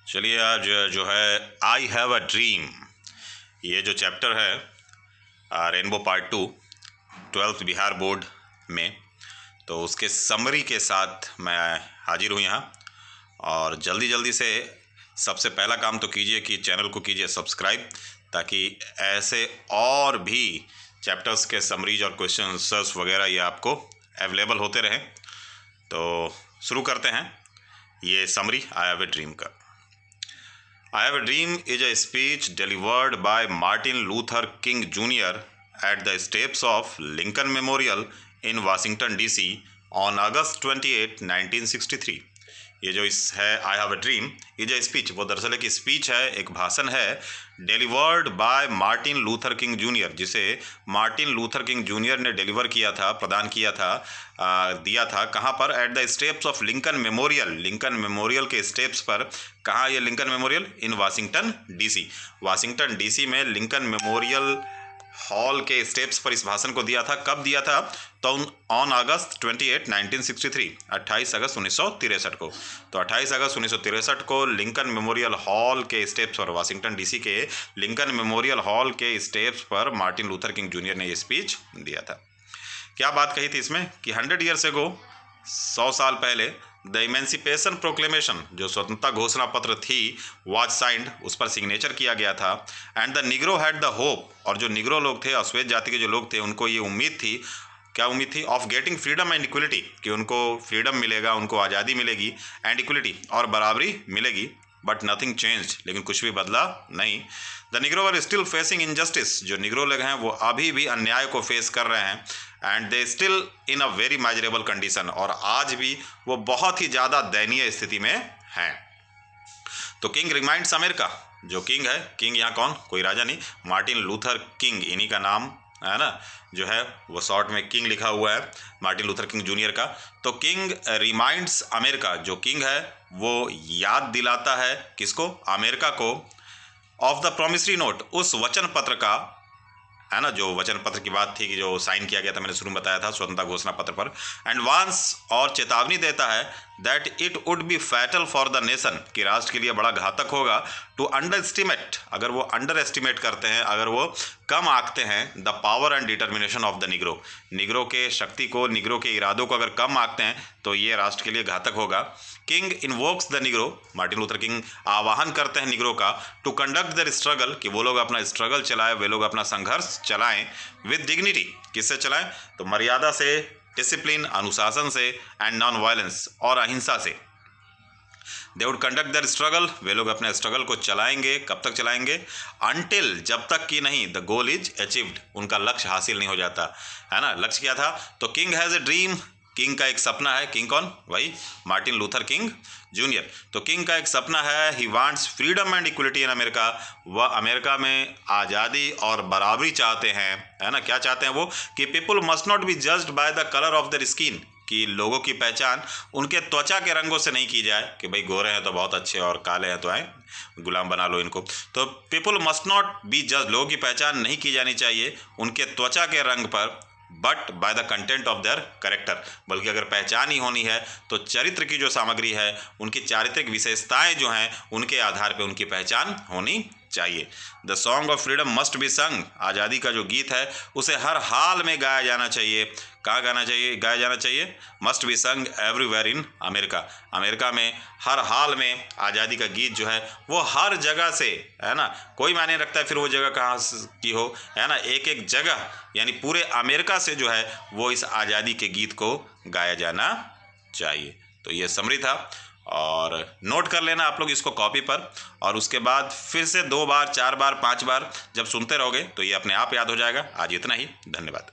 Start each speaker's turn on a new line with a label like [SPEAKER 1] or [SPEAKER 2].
[SPEAKER 1] चलिए आज जो है आई हैव अ ड्रीम, ये जो चैप्टर है rainbow part 2 12th Bihar board में, तो उसके समरी के साथ मैं हाजिर हूँ यहाँ। और जल्दी से सबसे पहला काम तो कीजिए कि चैनल को कीजिए सब्सक्राइब, ताकि ऐसे और भी चैप्टर्स के समरीज और क्वेश्चन आंसर्स वगैरह ये आपको अवेलेबल होते रहें। तो शुरू करते हैं ये summary I have a dream का। I have a dream is a speech delivered by Martin Luther King Jr. at the steps of Lincoln Memorial in Washington DC on August 28, 1963। ये जो इस है I have a dream is a speech, वो दरअसल एक speech है, एक भाषण है, delivered by Martin Luther king junior, जिसे मार्टिन लूथर किंग जूनियर ने डिलीवर किया था, प्रदान किया था, दिया था। कहाँ पर? At the steps of Lincoln memorial, Lincoln memorial के स्टेप्स पर। कहाँ ये लिंकन मेमोरियल? इन वाशिंगटन डीसी, वाशिंगटन डीसी में लिंकन मेमोरियल हॉल के स्टेप्स पर इस भाषण को दिया था। कब दिया था? तो ऑन अगस्त 28, 1963, 28 अगस्त 1963 को। तो 28 अगस्त 1963 को लिंकन मेमोरियल हॉल के स्टेप्स पर, वाशिंगटन डीसी के लिंकन मेमोरियल हॉल के स्टेप्स पर मार्टिन लूथर किंग जूनियर ने ये स्पीच दिया था। क्या बात कही थी इसमें कि 100 ईयर्स एगो, 100 साल पहले, द इमेंसिपेशन प्रोक्लेमेशन, जो स्वतंत्रता घोषणा पत्र थी, वाज साइंड, उस पर सिग्नेचर किया गया था। And the Negro had the hope, और जो निग्रो लोग थे, अश्वेत जाति के जो लोग थे, उनको ये उम्मीद थी। क्या उम्मीद थी? Of getting freedom and equality, कि उनको फ्रीडम मिलेगा, उनको आज़ादी मिलेगी, एंड इक्वलिटी, और बराबरी मिलेगी। बट नथिंग चेंज्ड, लेकिन कुछ भी बदला नहीं। The Negro were still facing injustice, जो निग्रो लोग हैं वो अभी भी अन्याय को फेस कर रहे हैं। And they still in a very miserable condition, और आज भी वो बहुत ही ज़्यादा दयनीय स्थिति में हैं। तो किंग रिमाइंड्स अमेरिका, जो किंग है, किंग यहाँ कौन? कोई राजा नहीं, मार्टिन लूथर किंग, इन्हीं का नाम है ना, जो है वो शॉर्ट में किंग लिखा हुआ है, मार्टिन लूथर किंग जूनियर का। तो किंग रिमाइंड्स अमेरिका, जो किंग है वो याद दिलाता है किसको? अमेरिका को। ऑफ द प्रोमिसरी नोट, उस वचन पत्र का, है ना, जो वचन पत्र की बात थी कि जो साइन किया गया था, मैंने शुरू में बताया था, स्वतंत्रता घोषणा पत्र पर। एंड वांस, और चेतावनी देता है, that it would be fatal for the nation, कि राष्ट्र के लिए बड़ा घातक होगा, टू अंडर एस्टिमेट, अगर वो अंडर एस्टिमेट करते हैं, अगर वो कम आंकते हैं, the power and determination of the Negro, Negro के शक्ति को, निग्रो के इरादों को अगर कम आंकते हैं, तो ये राष्ट्र के लिए घातक होगा। King invokes the Negro, Martin Luther king आह्वान करते हैं निग्रो का, टू कंडक्ट देयर स्ट्रगल, कि वो लोग अपना स्ट्रगल चलाएं, वे लोग अपना संघर्ष चलाएं, विद डिग्निटी, किससे चलाएं? तो मर्यादा से, डिसिप्लिन, अनुशासन से, एंड नॉन वायलेंस, और अहिंसा से। They would conduct their struggle, वे लोग अपने स्ट्रगल को चलाएंगे। कब तक चलाएंगे? अनटिल, जब तक कि नहीं, द गोल इज अचीव्ड, उनका लक्ष्य हासिल नहीं हो जाता, है ना। लक्ष्य क्या था? तो king has a dream, king का एक सपना है। किंग कौन? वही मार्टिन लूथर किंग जूनियर। तो किंग का एक सपना है, he wants freedom and equality in America, वह अमेरिका में आज़ादी और बराबरी चाहते हैं, है ना। क्या चाहते हैं वो? कि people must not be judged by the colour of their skin, कि लोगों की पहचान उनके त्वचा के रंगों से नहीं की जाए, कि भाई गोरे हैं तो बहुत अच्छे और काले हैं तो आए गुलाम बना लो इनको। तो पीपल मस्ट नॉट बी जज, लोगों की पहचान नहीं की जानी चाहिए उनके त्वचा के रंग पर, but by the content of their character, बल्कि अगर पहचान ही होनी है तो चरित्र की जो सामग्री है, उनकी चारित्रिक विशेषताएं जो हैं, उनके आधार पर उनकी पहचान होनी चाहिए। The song of freedom must be संग, आज़ादी का जो गीत है उसे हर हाल में गाया जाना चाहिए। कहाँ गाना चाहिए? गाया जाना चाहिए, मस्ट बी संग एवरीवेयर इन अमेरिका, अमेरिका में हर हाल में आज़ादी का गीत जो है वो हर जगह से, है ना, कोई मायने रखता है फिर वो जगह कहाँ की हो, है ना, एक एक जगह, यानी पूरे अमेरिका से जो है वो इस आज़ादी के गीत को गाया जाना चाहिए। तो ये समरी था, और नोट कर लेना आप लोग इसको कॉपी पर, और उसके बाद फिर से 2 बार, 4 बार, 5 बार जब सुनते रहोगे तो ये अपने आप याद हो जाएगा। आज इतना ही, धन्यवाद।